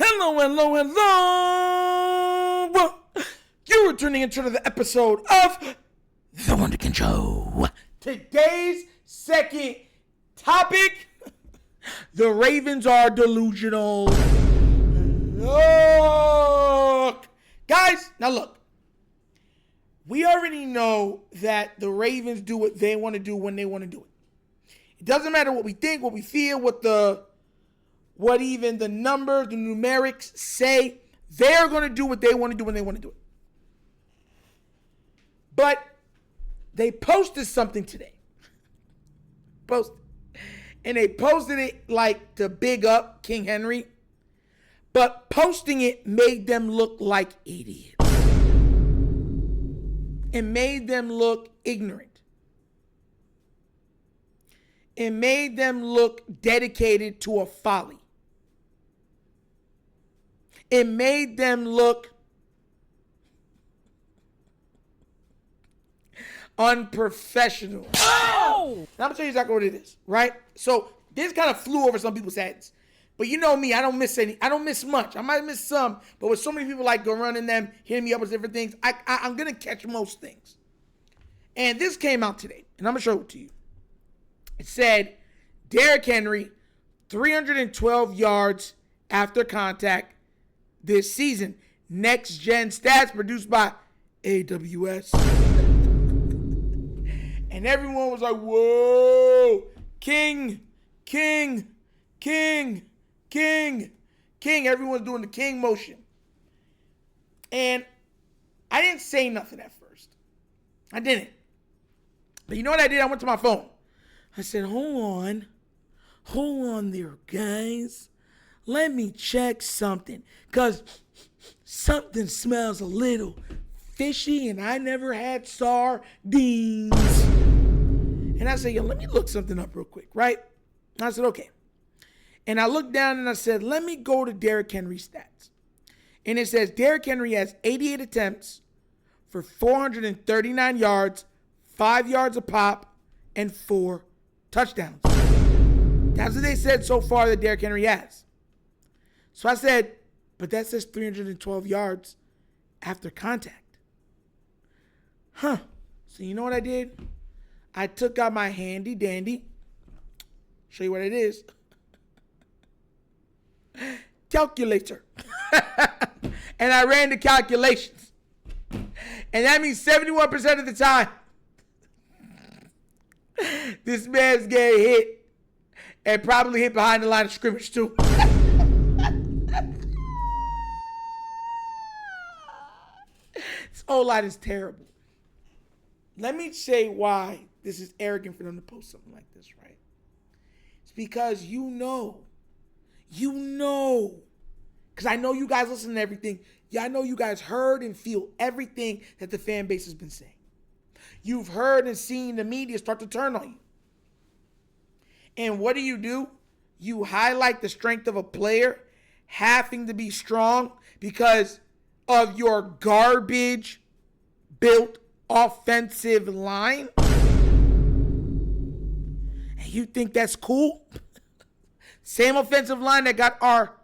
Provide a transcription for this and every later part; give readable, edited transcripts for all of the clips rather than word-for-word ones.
Hello, hello, hello. You are tuning into the episode of The Wunderkind Show. Today's second topic, the Ravens are delusional. Look. Guys, now look. We already know that the Ravens do what they want to do when they want to do it. It doesn't matter what we think, what we feel, what even the numbers, the numerics say. They're going to do what they want to do when they want to do it. But they posted something today. And they posted it like to big up King Henry. But posting it made them look like idiots. It made them look ignorant. It made them look dedicated to a folly. It made them look unprofessional. Oh! Now I'm going to tell you exactly what it is, right? So this kind of flew over some people's heads. But you know me, I don't miss much. I might miss some, but with so many people like go running them, hitting me up with different things, I'm going to catch most things. And this came out today, and I'm going to show it to you. It said, Derrick Henry, 312 yards after contact this season. Next gen stats produced by AWS. And everyone was like, whoa, King. Everyone's doing the King motion. And I didn't say nothing at first. I didn't. But you know what I did? I went to my phone. I said, hold on there, guys. Let me check something. Because something smells a little fishy and I never had sardines. And I said, let me look something up real quick, right? And I said, okay. And I looked down and I said, let me go to Derrick Henry's stats. And it says Derrick Henry has 88 attempts for 439 yards, 5 yards a pop, and 4 touchdowns. That's what they said so far that Derrick Henry has. So I said, but that says 312 yards after contact. So you know what I did? I took out my handy dandy. Show you what it is. Calculator. And I ran the calculations. And that means 71% of the time, this man's getting hit and probably hit behind the line of scrimmage too. This O-line is terrible. Let me say why this is arrogant for them to post something like this, right? It's because you know, because I know you guys listen to everything. Yeah, I know you guys heard and feel everything that the fan base has been saying. You've heard and seen the media start to turn on you. And what do? You highlight the strength of a player having to be strong because of your garbage-built offensive line? And you think that's cool? Same offensive line that got our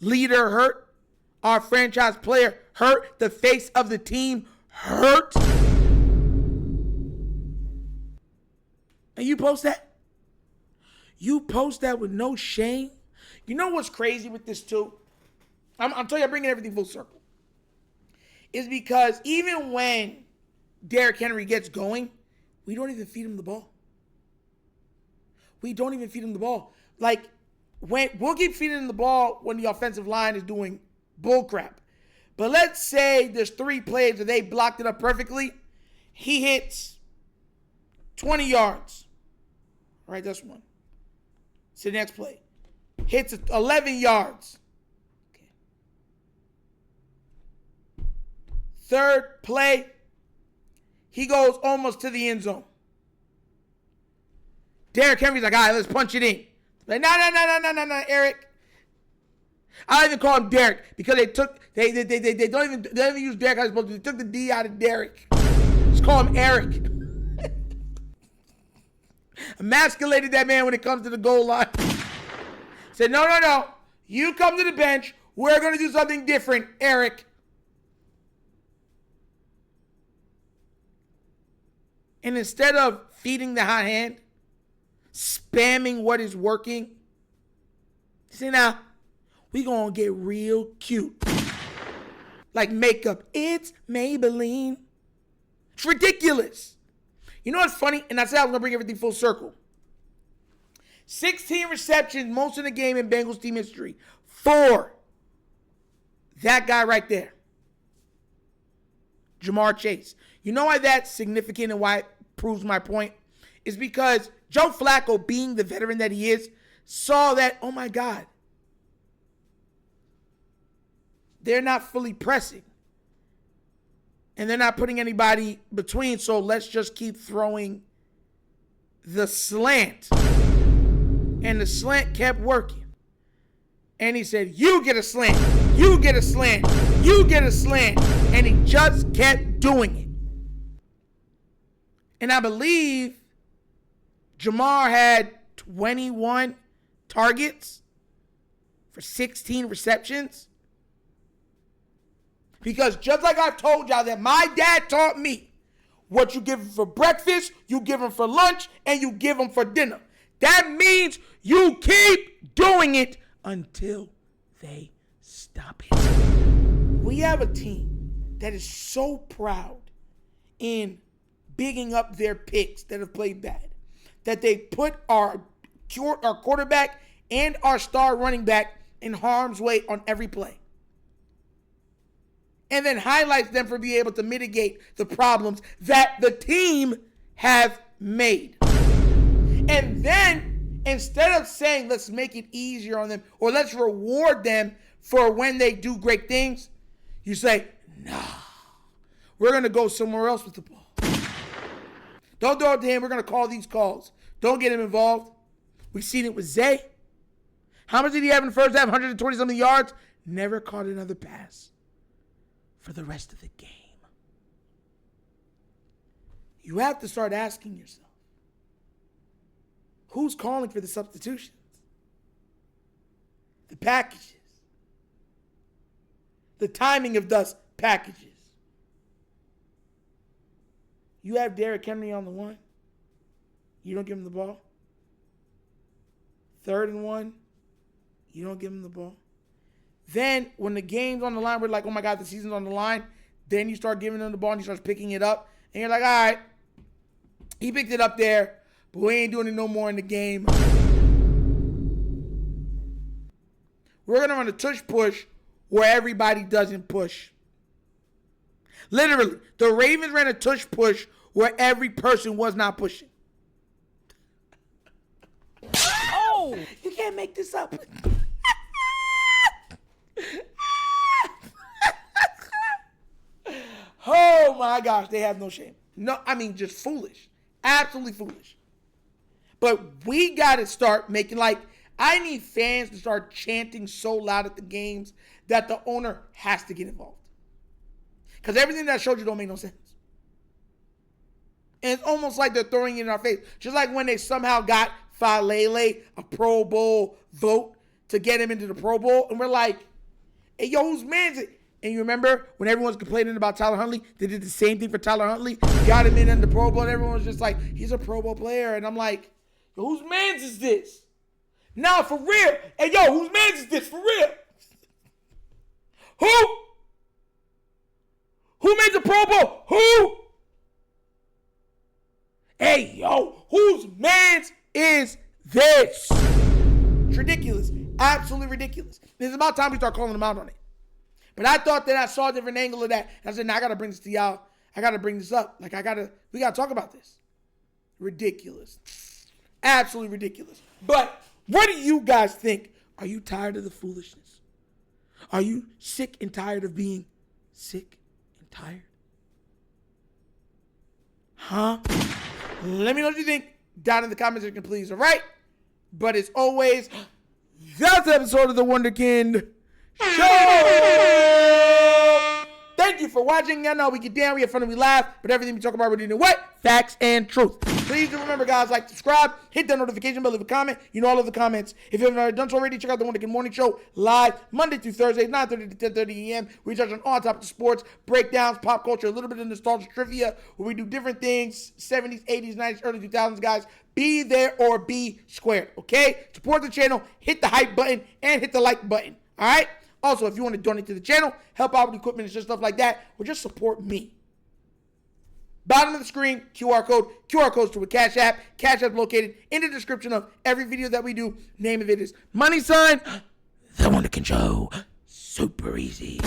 leader hurt, our franchise player hurt, the face of the team hurt. And you post that? You post that with no shame? You know what's crazy with this too? I'm telling you, I'm bringing everything full circle. Is because even when Derrick Henry gets going, we don't even feed him the ball. Like, we'll keep feeding him the ball when the offensive line is doing bullcrap. But let's say there's 3 plays where they blocked it up perfectly. He hits 20 yards. All right, that's one. So the next play. Hits 11 yards. Okay. Third play, he goes almost to the end zone. Derrick Henry's like, all right, let's punch it in. Like, no, Eric. I don't even call him Derrick because they don't even use Derrick how they're supposed to. They took the D out of Derrick. Just call him Eric. Emasculated that man when it comes to the goal line. Said, no. You come to the bench. We're going to do something different, Eric. And instead of feeding the hot hand, spamming what is working, see now, we going to get real cute. Like makeup. It's Maybelline. It's ridiculous. You know what's funny? And I said I was going to bring everything full circle. 16 receptions, most of the game in Bengals team history. 4. That guy right there. Jamar Chase. You know why that's significant and why it proves my point? Is because Joe Flacco, being the veteran that he is, saw that, oh my God, they're not fully pressing. And they're not putting anybody between, so let's just keep throwing the slant. And the slant kept working. And he said, you get a slant, you get a slant, you get a slant. And he just kept doing it. And I believe Jamar had 21 targets for 16 receptions. Because just like I told y'all that my dad taught me, what you give him for breakfast, you give him for lunch, and you give him for dinner. That means you keep doing it until they stop it. We have a team that is so proud in bigging up their picks that have played bad, that they put our quarterback and our star running back in harm's way on every play. And then highlights them for being able to mitigate the problems that the team have made. And then, instead of saying, let's make it easier on them, or let's reward them for when they do great things, you say, nah, we're going to go somewhere else with the ball. Don't throw it to him. We're going to call these calls. Don't get him involved. We've seen it with Zay. How much did he have in the first half? 120-something yards. Never caught another pass for the rest of the game. You have to start asking yourself, who's calling for the substitutions? The packages. The timing of those packages. You have Derrick Henry on the 1. You don't give him the ball. 3rd and 1. You don't give him the ball. Then when the game's on the line, we're like, oh my God, the season's on the line. Then you start giving him the ball and he starts picking it up. And you're like, all right, he picked it up there, but we ain't doing it no more in the game. We're going to run a tush push where everybody doesn't push. Literally, the Ravens ran a tush push where every person was not pushing. Oh! You can't make this up. Oh my gosh, they have no shame. No, I mean just foolish. Absolutely foolish. But we got to start making, like, I need fans to start chanting so loud at the games that the owner has to get involved. Because everything that I showed you don't make no sense. And it's almost like they're throwing it in our face. Just like when they somehow got Falele a Pro Bowl vote to get him into the Pro Bowl. And we're like, hey, yo, whose man's it? And you remember when everyone's complaining about Tyler Huntley? They did the same thing for Tyler Huntley. Got him in the Pro Bowl. And everyone was just like, he's a Pro Bowl player. And I'm like, yo, whose man's is this? Nah, for real. Hey, yo, whose man's is this? For real. Who? Who made the Pro Bowl? Who? Hey, yo, whose man's is this? It's ridiculous. Absolutely ridiculous. It's about time we start calling them out on it. But I thought that I saw a different angle of that. And I said, nah, I got to bring this to y'all. I got to bring this up. Like, we got to talk about this. Ridiculous. Absolutely ridiculous. But what do you guys think? Are you tired of the foolishness? Are you sick and tired of being sick and tired? Huh? Let me know what you think down in the comment section, please. All right? But as always, that's the episode of The Wunderkind Show. Thank you for watching. I know we get down, we have fun, and we laugh, but everything we talk about, we're doing what? Facts and truth. Please do remember, guys, like, subscribe, hit that notification bell, leave a comment. You know all of the comments. If you haven't already done so already, check out the Wonderkind Morning Show live Monday through Thursday, 9:30 to 10:30 a.m. We touch on all topics of sports, breakdowns, pop culture, a little bit of nostalgia trivia, where we do different things, 70s, 80s, 90s, early 2000s, guys. Be there or be squared, okay? Support the channel, hit the hype button, and hit the like button, all right? Also, if you want to donate to the channel, help out with equipment and just stuff like that, or just support me. Bottom of the screen, QR code. QR code's to a Cash App. Cash App located in the description of every video that we do. Name of it is money sign, The Wunderkind Show. Super easy.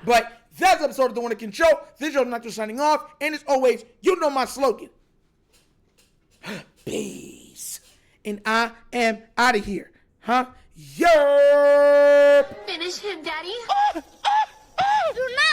But that's the episode of The Wunderkind Show. This is not just signing off. And as always, you know my slogan. Peace. And I am out of here. Huh? Yerp. Finish him, Daddy. Do not